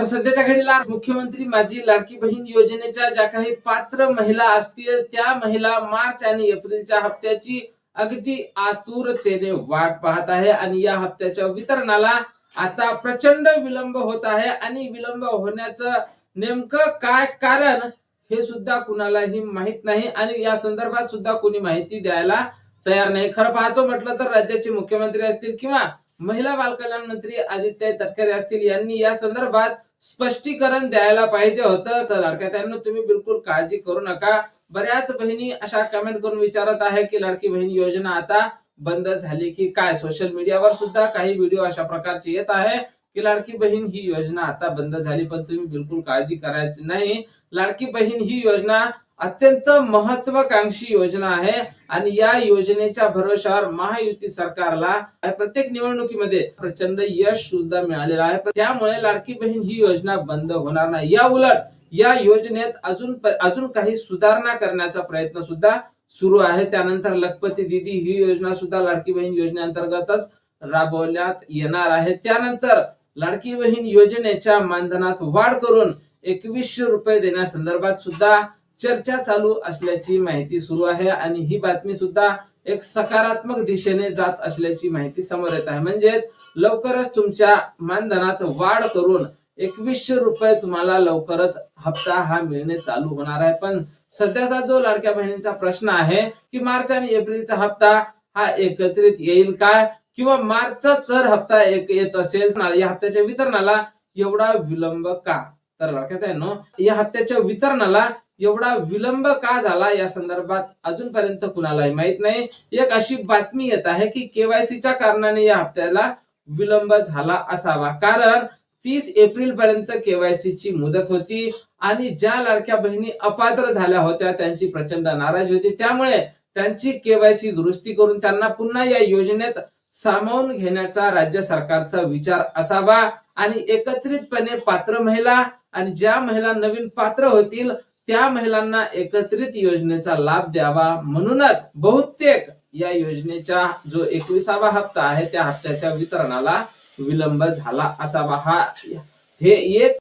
तर सध्याच्या घडीला मुख्यमंत्री माझी लाडकी बहीण योजनेच्या ज्या काही पात्र महिला असतील त्या महिला मार्च आणि एप्रिलच्या हप्त्याची अगदी आतुरतेने वाट पाहत आहे आणि या हप्त्याच्या वितरणाला आता प्रचंड विलंब होत आहे आणि विलंब होण्याचं नेमकं काय कारण हे सुद्धा कुणालाही माहित नाही आणि या संदर्भात सुद्धा कोणी माहिती द्यायला तयार नाही। खरं पाहतो म्हटलं तर राज्याचे मुख्यमंत्री असतील किंवा महिला बालकल्याण मंत्री आदित्य तटकरे असतील यांनी या संदर्भात स्पष्टीकरण द्यायला पाहिजे होतं। तर लाडक्यातांनो तुम्ही बिलकुल काळजी करू नका। बऱ्याच बहिणी अशा कमेंट करून विचारत आहे की लाडकी बहीण योजना आता बंद झाली की काय। सोशल मीडियावर सुद्धा काही व्हिडिओ अशा प्रकारचे येत आहे की लाडकी बहीण ही योजना आता बंद झाली, पण तुम्ही बिलकुल काळजी करायची नाही। लाडकी बहीण ही योजना अत्यंत महत्वाकांक्षी योजना आहे आणि या योजनेच्या भरोशावर महायुती सरकारला प्रत्येक निवडणुकीमध्ये प्रचंड यश सुद्धा मिळालेलं आहे। त्यामुळे लाडकी बहीण ही योजना बंद होणार नाही। या उलट या योजनेत अजून काही सुधारणा करण्याचा प्रयत्न सुद्धा सुरू आहे। त्यानंतर लखपती दीदी ही योजना सुद्धा लाडकी बहीण योजनेअंतर्गतच राबवण्यात येणार आहे। त्यानंतर लाडकी बहीण योजनेच्या मानधनात वाढ करून 2100 रुपये देण्यासंदर्भात सुद्धा चर्चा चालू असल्याची माहिती सुरू आहे आणि ही बातमी सुद्धा एक सकारात्मक दिशेने जात असल्याची माहिती समोर येत आहे। म्हणजेच लवकरच तुमच्या मानधनात वाढ करून 2100 रुपये तुम्हाला लवकरच हप्ता हा मिळणे चालू होणार आहे। पण सध्याचा जो लाडक्या बहिणींचा प्रश्न आहे की मार्च आणि एप्रिलचा हप्ता हा एकत्रित येईल काय किंवा मार्चचा जर हप्ता येत असेल या हप्त्याच्या वितरणाला एवढा विलंब का। तर लाडक्यातांनो या हप्त्याच्या वितरणाला एवढा विलंब का झाला या संदर्भात अजूनपर्यंत कुणालाही माहित नाही। एक अशी बातमी येत आहे की केवायसीच्या कारणाने या हप्त्याला विलंब झाला असावा, कारण 30 एप्रिल पर्यंत केवायसी ची मुदत होती आणि ज्या लाडक्या बहिणी अपात्र झाल्या होत्या त्यांची प्रचंड नाराजी होती। त्यामुळे त्यांची केवायसी दुरुस्ती करून त्यांना पुन्हा या योजनेत सामावून घेण्याचा राज्य सरकारचा विचार असावा आणि एकत्रितपणे पात्र महिला आणि ज्या महिला नवीन पात्र होतील त्या महिलांना एकत्रित योजनेचा लाभ द्यावा। म्हणूनच बहुतेक या योजनेचा जो 21वा हप्ता आहे त्या हप्त्याच्या वितरणाला विलंब झाला असावा। हे एक